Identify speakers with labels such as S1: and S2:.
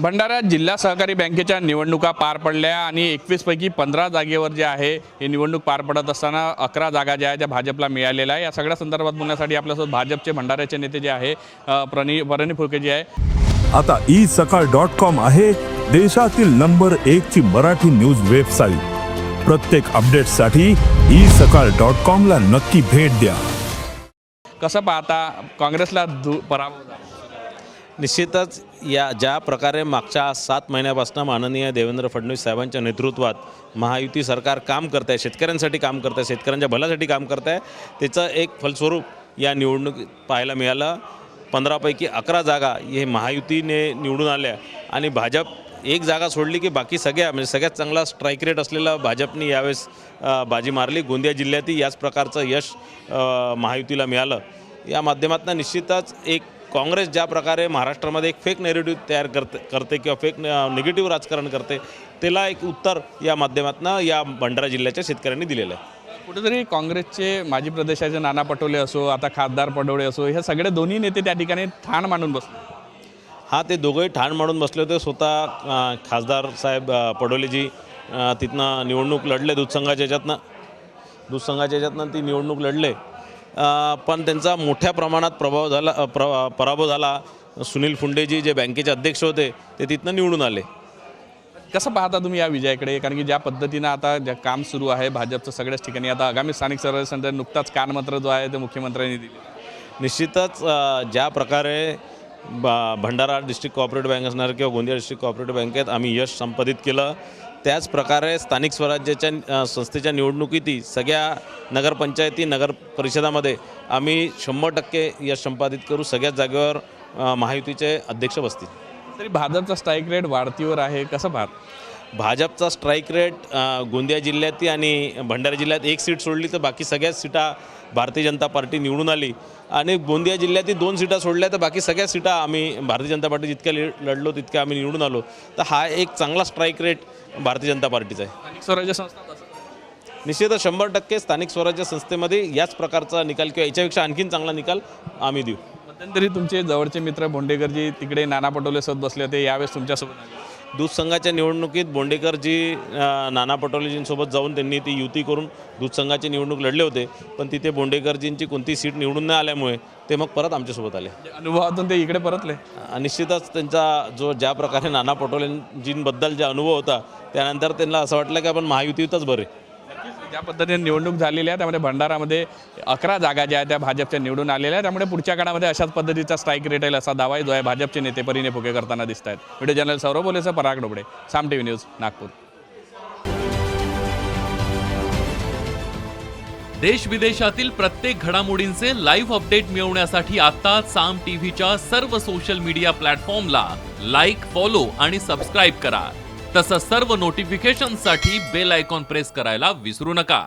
S1: भंडाऱ्यात जिल्हा सहकारी बँकेच्या निवडणुका पार पडल्या आणि 21 पैकी 15 जागेवर जे आहे हे निवडणूक पार पडत असताना 11 जागा ज्या आहेत त्या भाजपला मिळालेल्या आहे। या सगळ्या संदर्भात बोलण्यासाठी आपल्यासोबत भाजपचे भंडाऱ्याचे नेते जे आहे परनी फुलके जे आहे।
S2: आता isakal.com आहे देशातील नंबर 1 ची मराठी न्यूज वेबसाईट। प्रत्येक अपडेटसाठी isakal.com ला नक्की भेट द्या।
S1: कसं पाहता काँग्रेसला पराभव झाला?
S3: निश्चितच या ज्या प्रकारे मागच्या 7 महिन्यापासून माननीय देवेंद्र फडणवीस साहेबांच्या नेतृत्वात महायुती सरकार काम करत आहे, शेतकऱ्यांसाठी काम करत आहे, शेतकऱ्यांच्या भल्यासाठी काम करत आहे, त्याचं एक फलस्वरूप या निवडणुकीत पाहायला मिळालं। 15 पैकी 11 जागा हे महायुतीने निवडून आल्या आणि भाजप एक जागा सोडली की बाकी सगळ्या म्हणजे सगळ्यात चांगला स्ट्राईक रेट असलेला भाजपने यावेळेस बाजी मारली। गोंदिया जिल्ह्यातही याच प्रकारचं यश महायुतीला मिळालं। या माध्यमातून निश्चितच एक काँग्रेस ज्या प्रकारे महाराष्ट्रामध्ये एक फेक नॅरेटिव्ह तयार करते किंवा फेक निगेटिव्ह राजकारण करते त्याला एक उत्तर या माध्यमातून या भंडारा जिल्ह्याच्या शेतकऱ्यांनी दिलेलं आहे।
S1: कुठेतरी काँग्रेसचे माजी प्रदेशाचे नाना पटोले असो, आता खासदार पडोळे असो, हे सगळे दोन्ही नेते त्या ठिकाणी ठाण मांडून बसले।
S3: हां, ते दोघंही ठाण मांडून बसले होते। स्वतः खासदार साहेब पडोलेजी तिथनं निवडणूक लढले, दूधसंघाच्या ह्याच्यातनं ती निवडणूक लढले, पण त्यांचा मोठ्या प्रमाणात पराभव झाला। सुनील फुंडेजी जे बँकेचे अध्यक्ष होते ते तिथनं निवडून आले।
S1: कसं पाहता तुम्ही या विजयाकडे? कारण की ज्या पद्धतीनं आता जे काम सुरू आहे भाजपचं सगळ्याच ठिकाणी, आता आगामी स्थानिक स्वराज्य संस्थेत नुकताच कानमंत्र जो आहे ते मुख्यमंत्र्यांनी दिले।
S3: निश्चितच ज्या प्रकारे भंडारा डिस्ट्रिक्ट कोऑपरेटिव्ह बँक असणार किंवा गोंदिया डिस्ट्रिक्ट कोऑपरेटिव्ह बँकेत आम्ही यश संपादित केलं, त्याच प्रकारे स्थानिक स्वराज्याच्या संस्थेच्या निवडणुकीतही सगळ्या नगरपंचायती नगर परिषदामध्ये आम्ही 100% यश संपादित करू। सगळ्याच जागेवर महायुतीचे अध्यक्ष बसतील।
S1: तरी भाजपचा स्ट्राईक रेट वाढतीवर आहे, कसं पाहत?
S3: भाजपचा स्ट्राईक रेट गोंदिया जिल्ह्यातही आणि भंडारा जिल्ह्यात एक सीट सोडली तर बाकी सगळ्याच सीटा भारतीय जनता पार्टी निवडून आली आणि गोंदिया जिल्ह्यातही 2 सीटा सोडल्या तर बाकी सगळ्या सीटा आम्ही भारतीय जनता पार्टी जितक्या लढलो तितक्या आम्ही निवडून आलो। तर हा एक चांगला स्ट्राईक रेट भारतीय जनता पार्टीचा आहे।
S1: स्थानिक स्वराज्य संस्था
S3: निश्चितच 100% स्थानिक स्वराज्य संस्थेमध्ये याच प्रकारचा निकाल किंवा याच्यापेक्षा आणखीन चांगला निकाल आम्ही देऊ।
S1: मध्यंतरी तुमचे जवळचे मित्र बोंडेकरजी तिकडे नाना पटोले सोबत बसले होते, यावेळेस तुमच्यासोबत आले।
S3: दूधसंघाच्या निवडणुकीत बोंडेकरजी नाना पटोलेजींसोबत जाऊन त्यांनी ती युती करून दूधसंघाची निवडणूक लढले होते, पण तिथे बोंडेकरजींची कोणती सीट निवडून नाही आल्यामुळे ते मग परत आमच्यासोबत आले।
S1: अनुभवातून ते इकडे परतले।
S3: निश्चितच त्यांचा ज्या प्रकारे नाना पटोलेजींबद्दल जो अनुभव होता त्यानंतर त्यांना असं वाटलं की आपण महायुतीतच बरे।
S1: ज्या पद्धतीने निवडणूक झालेली आहे त्यामध्ये भंडारामध्ये 11 जागा ज्या आहेत त्या भाजपच्या निवडून आलेल्या आहेत, त्यामुळे पुढच्या काळामध्ये अशाच पद्धतीचा स्ट्राईक रेट येईल असा दावा जो आहे भाजपचे नेते परिने फुके करताना दिसत आहेत। व्हिडिओ जर्नलिस्ट सौरभ बोलेसह पराग डोबळे, साम टीव्ही न्यूज, नागपूर।
S4: देश विदेशातील प्रत्येक घडामोडींचे लाईव्ह अपडेट मिळवण्यासाठी आता साम टीव्हीच्या सर्व सोशल मीडिया प्लॅटफॉर्मला लाईक, फॉलो आणि सबस्क्राईब करा। तसंच सर्व नोटिफिकेशनसाठी बेल आयकॉन प्रेस करायला विसरू नका।